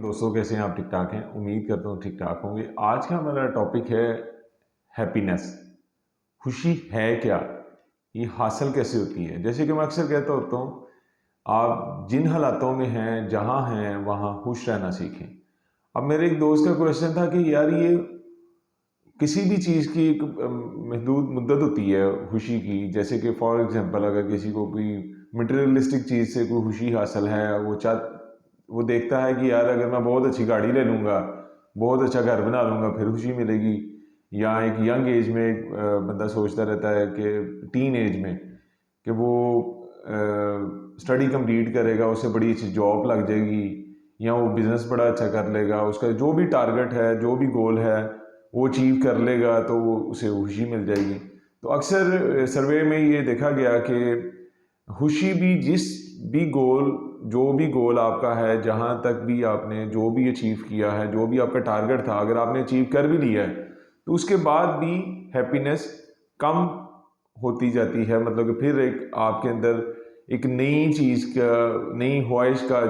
दोस्तों, कैसे हैं आप? ठीक ठाक हैं? उम्मीद करता हूँ ठीक ठाक होंगे। आज का हमारा टॉपिक है हैप्पीनेस। खुशी है क्या? ये हासिल कैसे होती है? जैसे कि मैं अक्सर कहता होता हूँ, आप जिन हालातों में हैं, जहाँ हैं, वहाँ खुश रहना सीखें। अब मेरे एक दोस्त का क्वेश्चन था कि यार, ये किसी भी चीज़ की एक महदूद मुद्दत होती है खुशी की। जैसे कि फॉर एग्जांपल, अगर किसी को कोई मटेरियलिस्टिक चीज़ से कोई खुशी हासिल है, वो देखता है कि यार, अगर मैं बहुत अच्छी गाड़ी ले लूँगा, बहुत अच्छा घर बना लूँगा, फिर खुशी मिलेगी। या एक यंग एज में एक बंदा सोचता रहता है कि टीन एज में कि वो स्टडी कंप्लीट करेगा, उसे बड़ी अच्छी जॉब लग जाएगी, या वो बिज़नेस बड़ा अच्छा कर लेगा, उसका जो भी टारगेट है, जो भी गोल है, वो अचीव कर लेगा, तो वो उसे खुशी मिल जाएगी। तो अक्सर सर्वे में ये देखा गया कि खुशी भी जो भी गोल आपका है, जहाँ तक भी आपने जो भी अचीव किया है, जो भी आपका टारगेट था, अगर आपने अचीव कर भी लिया है, तो उसके बाद भी हैप्पीनेस कम होती जाती है। मतलब कि फिर एक आपके अंदर एक नई चीज़ का, नई ख्वाहिश का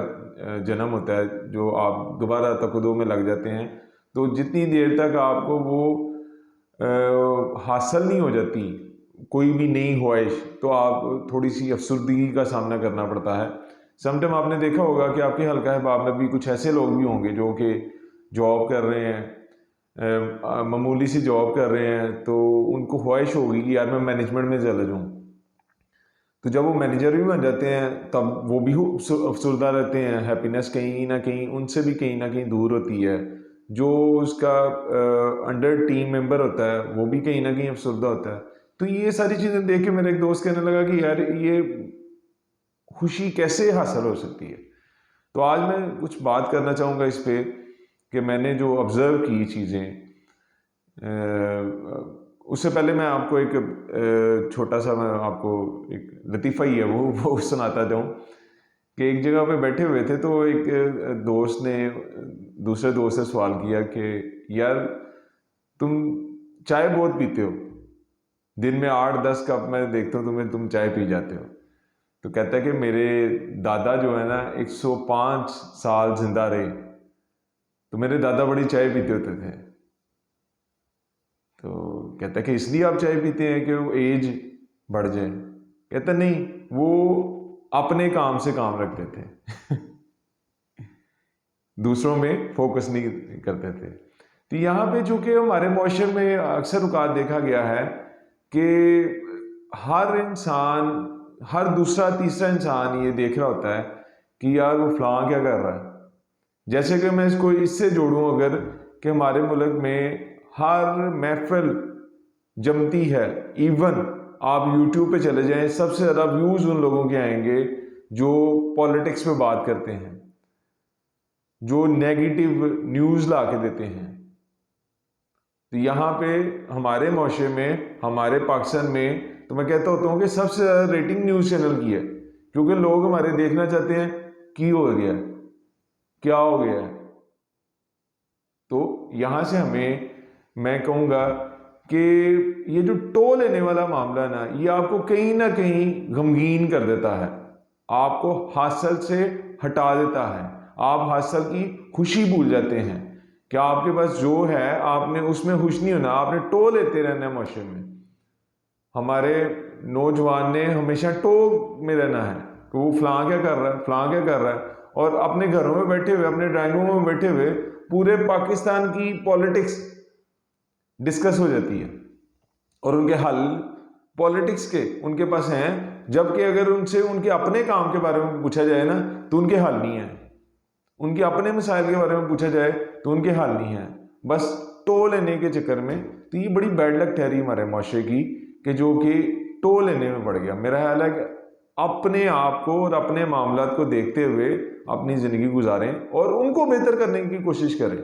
जन्म होता है, जो आप दोबारा तकदो में लग जाते हैं। तो जितनी देर तक आपको वो हासिल नहीं हो जाती कोई भी नई ख्वाहिश, तो आप थोड़ी सी अफसरदगी का सामना करना पड़ता है। समटाइम आपने देखा होगा कि आपके हल्का अहबाब में भी कुछ ऐसे लोग भी होंगे जो कि जॉब कर रहे हैं, मामूली सी जॉब कर रहे हैं, तो उनको ख्वाहिश होगी कि यार, मैं मैनेजमेंट में चला जाऊँ। तो जब वो मैनेजर भी बन जाते हैं, तब वो भी अफसरदा रहते हैं। हैप्पीनेस कहीं ना कहीं उनसे भी कहीं ना कहीं दूर होती है। जो उसका अंडर टीम मेंबर होता है, वो भी कहीं ना कहीं अफसरदा होता है। तो ये सारी चीज़ें देख के मेरा एक दोस्त कहने लगा कि यार, ये खुशी कैसे हासिल हो सकती है। तो आज मैं कुछ बात करना चाहूँगा इस पे कि मैंने जो ऑब्ज़र्व की चीज़ें। उससे पहले मैं आपको एक छोटा सा, मैं आपको एक लतीफ़ा ही है वो सुनाता जाऊँ कि एक जगह पे बैठे हुए थे, तो एक दोस्त ने दूसरे दोस्त से सवाल किया कि यार, तुम चाय बहुत पीते हो, दिन में 8-10 कप मैं देखता हूँ तुम चाय पी जाते हो। तो कहता है कि मेरे दादा जो है ना, 105 साल जिंदा रहे, तो मेरे दादा बड़ी चाय पीते होते थे। तो कहता है कि इसलिए आप चाय पीते हैं कि वो एज बढ़ जाए? कहता नहीं, वो अपने काम से काम रखते थे दूसरों में फोकस नहीं करते थे। तो यहाँ पे चूंकि हमारे मुआशरे में अक्सर औकात देखा गया है कि हर इंसान, हर दूसरा तीसरा इंसान ये देख रहा होता है कि यार, वो फलां क्या कर रहा है। जैसे कि मैं इसको इससे जोड़ूं, अगर कि हमारे मुल्क में हर महफिल जमती है। इवन आप यूट्यूब पे चले जाएं, सबसे ज़्यादा व्यूज़ उन लोगों के आएंगे जो पॉलिटिक्स पे बात करते हैं, जो नेगेटिव न्यूज़ ला के देते हैं। तो यहाँ पे हमारे मुआशरे में, हमारे पाकिस्तान में, तो मैं कहता होता हूँ कि सबसे ज़्यादा रेटिंग न्यूज़ चैनल की है, क्योंकि लोग हमारे देखना चाहते हैं की हो गया, क्या हो गया है। तो यहाँ से हमें, मैं कहूँगा कि ये जो टोल लेने वाला मामला ना, ये आपको कहीं ना कहीं गमगीन कर देता है, आपको हासिल से हटा देता है। आप हासिल की खुशी भूल जाते हैं कि आपके पास जो है, आपने उसमें खुश नहीं होना, आपने टोल लेते रहना है मुआशरे में। हमारे नौजवान ने हमेशा टो में रहना है कि वो फलां क्या कर रहा है, फलां क्या कर रहा है, और अपने घरों में बैठे हुए, अपने ड्राइंग रूम में बैठे हुए पूरे पाकिस्तान की पॉलिटिक्स डिस्कस हो जाती है, और उनके हल पॉलिटिक्स के उनके पास हैं। जबकि अगर उनसे उनके अपने काम के बारे में पूछा जाए ना, तो उनके हल नहीं है। उनके अपने मसाइल के बारे में पूछा जाए तो उनके हल नहीं है, बस टो लेने के चक्कर में। तो ये बड़ी बैड लक ठहरी हमारे माशरे की, कि जो कि टो लेने में पड़ गया। मेरा ख्याल है कि अपने आप को और अपने मामलात को देखते हुए अपनी ज़िंदगी गुजारें और उनको बेहतर करने की कोशिश करें।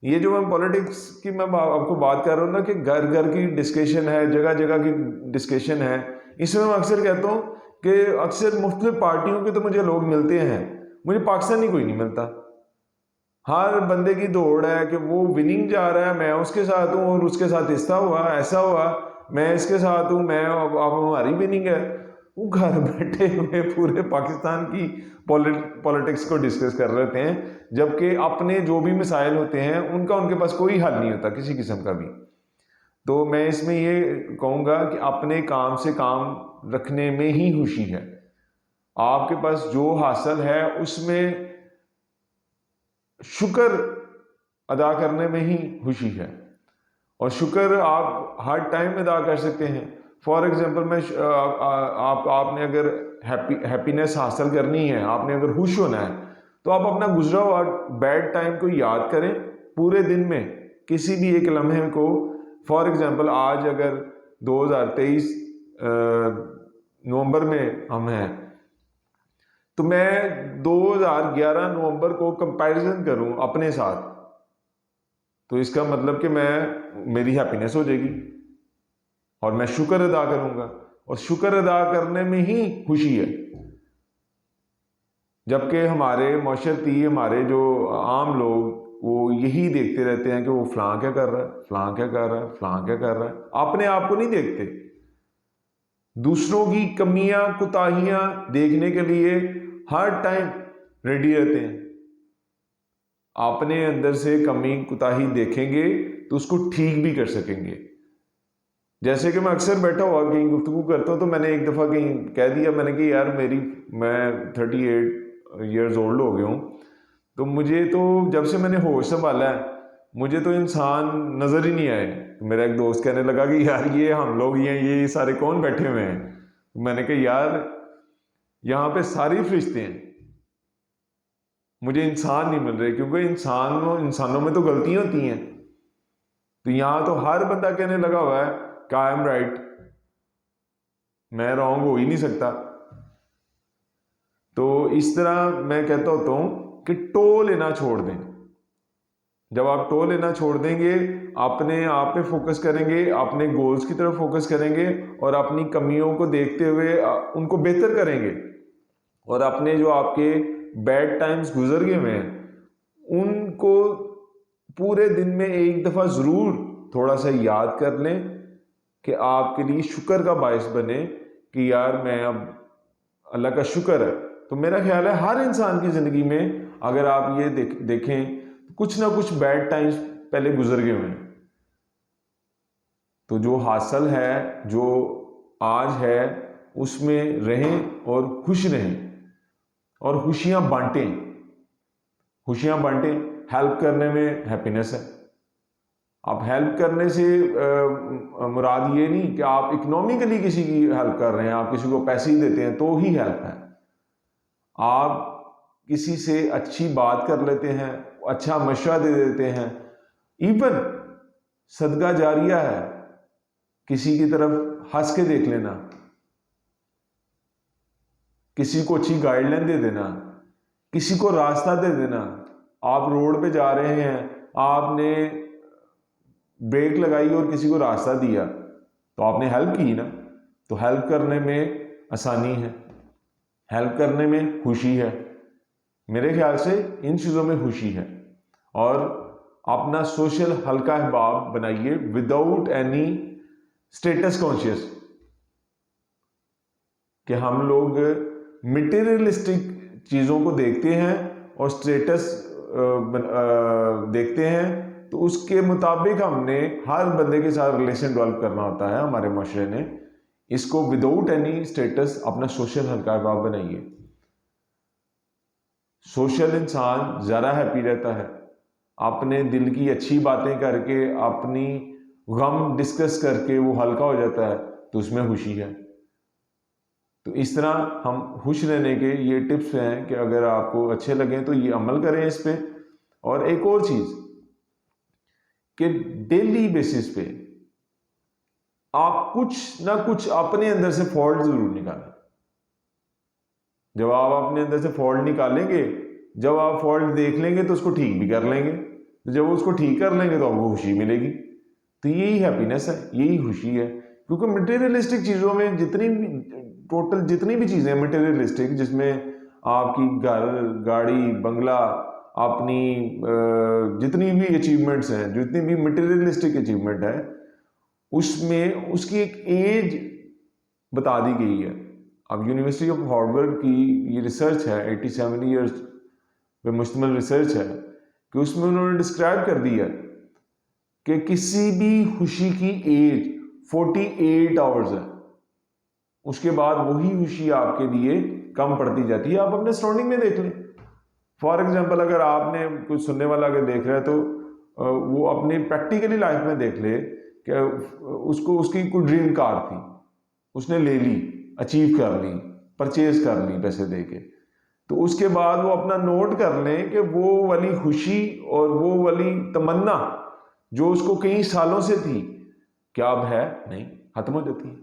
ये जो मैं पॉलिटिक्स की मैं आपको बात कर रहा हूँ ना, कि घर घर की डिस्कशन है, जगह जगह की डिस्कशन है, इसमें मैं अक्सर कहता हूँ कि अक्सर मुख्तलिफ पार्टियों के तो मुझे लोग मिलते हैं, मुझे पाकिस्तानी कोई नहीं मिलता। हर बंदे की दौड़ है कि वो विनिंग जा रहा है, मैं उसके साथ हूँ, और उसके साथ ऐसा हुआ, मैं इसके साथ हूँ, मैं अब हमारी विनिंग है। वो घर बैठे हुए पूरे पाकिस्तान की पॉलिटिक्स को डिस्कस कर रहे होते हैं, जबकि अपने जो भी मिसाइल होते हैं उनका उनके पास कोई हल नहीं होता किसी किस्म का भी। तो मैं इसमें ये कहूँगा कि अपने काम से काम रखने में ही खुशी है। आपके पास जो हासिल है उसमें शुक्र अदा करने में ही खुशी है, और शुक्र आप हर टाइम अदा कर सकते हैं। फॉर एग्जांपल मैं आपने अगर हैप्पीनेस हासिल करनी है, आपने अगर खुश होना है, तो आप अपना गुजरा हुआ बैड टाइम को याद करें पूरे दिन में, किसी भी एक लम्हे को। फॉर एग्जांपल आज अगर 2023 नवंबर में हम हैं, तो मैं 2011 नवंबर को कंपैरिजन करूं अपने साथ, तो इसका मतलब कि मेरी हैप्पीनेस हो जाएगी और मैं शुक्र अदा करूंगा, और शुक्र अदा करने में ही खुशी है। जबकि हमारे माशरती, हमारे जो आम लोग, वो यही देखते रहते हैं कि वो फलां क्या कर रहा है, फलां क्या कर रहा है, फलां क्या कर रहा है, अपने आप को नहीं देखते। दूसरों की कमियां कुताहियां देखने के लिए हर टाइम रेडी रहते हैं। अपने अंदर से कमी कुताही देखेंगे तो उसको ठीक भी कर सकेंगे। जैसे कि मैं अक्सर बैठा हुआ कहीं गुफ्तगू करता हूँ, तो मैंने एक दफ़ा कहीं कह दिया मैंने कि यार मैं 38 ईयर्स ओल्ड हो गया हूँ, तो मुझे तो जब से मैंने होश संभाला है मुझे तो इंसान नज़र ही नहीं आए। तो मेरा एक दोस्त कहने लगा कि यार ये हम लोग ये सारे कौन बैठे हुए हैं। तो मैंने कहा यार यहाँ पे सारे फरिश्ते हैं, मुझे इंसान नहीं मिल रहे, क्योंकि इंसानों में तो गलतियां होती हैं। तो यहां तो हर बंदा कहने लगा हुआ है कि आई एम राइट, मैं रॉन्ग हो ही नहीं सकता। तो इस तरह मैं कहता होता हूं कि टो लेना छोड़ दें। जब आप टो लेना छोड़ देंगे, अपने आप पे फोकस करेंगे, अपने गोल्स की तरफ फोकस करेंगे, और अपनी कमियों को देखते हुए उनको बेहतर करेंगे, और अपने जो आपके बैड टाइम्स गुजर गए हुए हैं उनको पूरे दिन में एक दफ़ा ज़रूर थोड़ा सा याद कर लें, कि आपके लिए शुक्र का बायस बने कि यार मैं अब अल्लाह का शुक्र है। तो मेरा ख्याल है हर इंसान की ज़िंदगी में अगर आप ये देखें कुछ ना कुछ बैड टाइम्स पहले गुजर गए हुए हैं। तो जो हासिल है, जो आज है, उसमें रहें और खुश रहें, और खुशियां बांटें। खुशियां बांटें। हेल्प करने में हैप्पीनेस है। आप हेल्प करने से मुराद ये नहीं कि आप इकोनॉमिकली किसी की हेल्प कर रहे हैं, आप किसी को पैसे ही देते हैं तो ही हेल्प है। आप किसी से अच्छी बात कर लेते हैं, अच्छा मशवरा दे देते हैं, इवन सदका जारिया है, किसी की तरफ हंस के देख लेना, किसी को अच्छी गाइडलाइन दे देना, किसी को रास्ता दे देना। आप रोड पे जा रहे हैं, आपने ब्रेक लगाई और किसी को रास्ता दिया, तो आपने हेल्प की ना। तो हेल्प करने में आसानी है, हेल्प करने में खुशी है। मेरे ख्याल से इन चीज़ों में खुशी है। और अपना सोशल हल्का अहबाब बनाइए विदाउट एनी स्टेटस कॉन्शियस, कि हम लोग मटेरियलिस्टिक चीज़ों को देखते हैं और स्टेटस देखते हैं, तो उसके मुताबिक हमने हर बंदे के साथ रिलेशन डेवलप करना होता है हमारे माशरे ने। इसको विदाउट एनी स्टेटस अपना सोशल हल्का अहबाब बनाइए। सोशल इंसान ज़्यादा हैप्पी रहता है, अपने दिल की अच्छी बातें करके, अपनी गम डिस्कस करके वो हल्का हो जाता है, तो उसमें खुशी है। तो इस तरह हम खुश रहने के ये टिप्स हैं कि अगर आपको अच्छे लगें तो ये अमल करें इस पे। और एक और चीज़ कि डेली बेसिस पे आप कुछ ना कुछ अपने अंदर से फॉल्ट ज़रूर निकालें। जब आप अपने अंदर से फॉल्ट निकालेंगे, जब आप फॉल्ट देख लेंगे तो उसको ठीक भी कर लेंगे, तो जब उसको ठीक कर लेंगे तो आपको खुशी मिलेगी। तो यही हैप्पीनेस है, यही खुशी है। क्योंकि मटेरियलिस्टिक चीज़ों में जितनी भी चीज़ें मटेरियलिस्टिक, जिसमें आपकी घर, गाड़ी, बंगला, अपनी जितनी भी अचीवमेंट्स हैं, जितनी भी मटेरियलिस्टिक अचीवमेंट है, उसमें उसकी एक एज बता दी गई है। अब यूनिवर्सिटी ऑफ हार्वर्ड की ये रिसर्च है, 87 ईयर्स पे मुश्तमिल रिसर्च है, कि उसमें उन्होंने डिस्क्राइब कर दिया कि किसी भी खुशी की एज 48 आवर्स है, उसके बाद वही खुशी आपके लिए कम पड़ती जाती है। आप अपने सराउंडिंग में देख लें। फॉर एग्जाम्पल, अगर आपने कुछ सुनने वाला अगर देख रहा है तो वो अपनी प्रैक्टिकली लाइफ में देख ले कि उसको उसकी कोई ड्रीम कार थी, उसने ले ली, अचीव कर ली, परचेज कर ली पैसे दे के, तो उसके बाद वो अपना नोट कर लें कि वो वाली खुशी और वो वाली तमन्ना जो उसको कई सालों से थी, क्या अब है? नहीं, खत्म हो जाती है,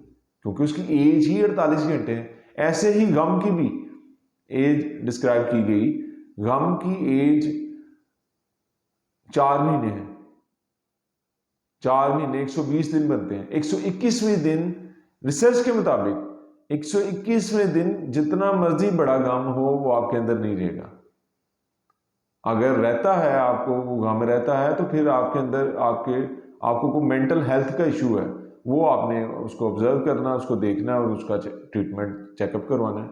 क्योंकि उसकी एज ही 48 घंटे है। ऐसे ही गम की भी एज डिस्क्राइब की गई। गम की एज 4 महीने है। 4 महीने 120 दिन बनते हैं। 121वें दिन रिसर्च के मुताबिक 121वें दिन जितना मर्जी बड़ा गम हो वो आपके अंदर नहीं रहेगा। अगर रहता है, आपको वो गम रहता है, तो फिर आपके अंदर आपको कोई मेंटल हेल्थ का इशू है, वो आपने उसको ऑब्जर्व करना, उसको देखना और उसका ट्रीटमेंट चेकअप करवाना है।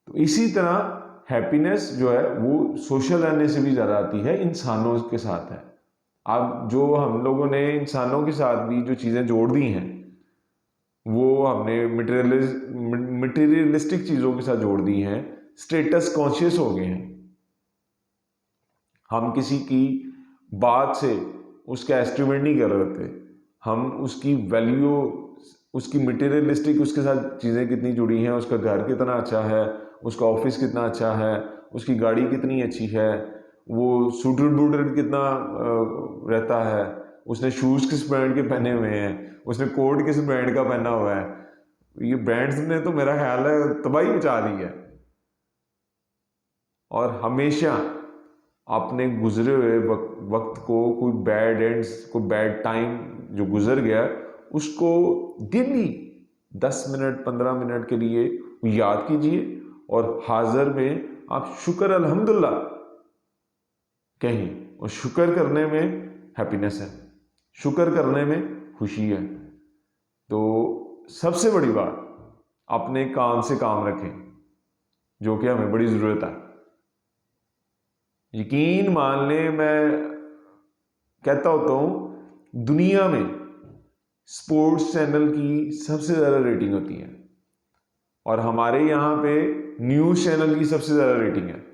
तो इसी तरह हैप्पीनेस जो है वो सोशल रहने से भी ज़्यादा आती है, इंसानों के साथ है। अब जो हम लोगों ने इंसानों के साथ भी जो चीज़ें जोड़ दी हैं, वो हमने मटेरियलिस्टिक चीज़ों के साथ जोड़ दी हैं, स्टेटस कॉन्शियस हो गए हैं। हम किसी की बात से उसका एस्टिमेट नहीं कर रहे थे, हम उसकी वैल्यू, उसकी मटेरियलिस्टिक उसके साथ चीज़ें कितनी जुड़ी हैं, उसका घर कितना अच्छा है, उसका ऑफिस कितना अच्छा है, उसकी गाड़ी कितनी अच्छी है, वो सूटेड बूटेड कितना रहता है, उसने शूज़ किस ब्रांड के पहने हुए हैं, उसने कोट किस ब्रांड का पहना हुआ है। ये ब्रांड्स ने तो मेरा ख्याल है तबाही मचा दी है। और हमेशा अपने गुजरे हुए वक्त को, कोई बैड एंड्स, कोई बैड टाइम जो गुजर गया, उसको डेली 10 मिनट 15 मिनट के लिए याद कीजिए और हाजिर में आप शुक्र अल्हम्दुलिल्लाह कहें। और शुक्र करने में हैप्पीनेस है, शुक्र करने में खुशी है। तो सबसे बड़ी बात, अपने काम से काम रखें, जो कि हमें बड़ी ज़रूरत है। यकीन मान लें, मैं कहता होता हूँ दुनिया में स्पोर्ट्स चैनल की सबसे ज़्यादा रेटिंग होती है और हमारे यहाँ पे न्यूज़ चैनल की सबसे ज़्यादा रेटिंग है।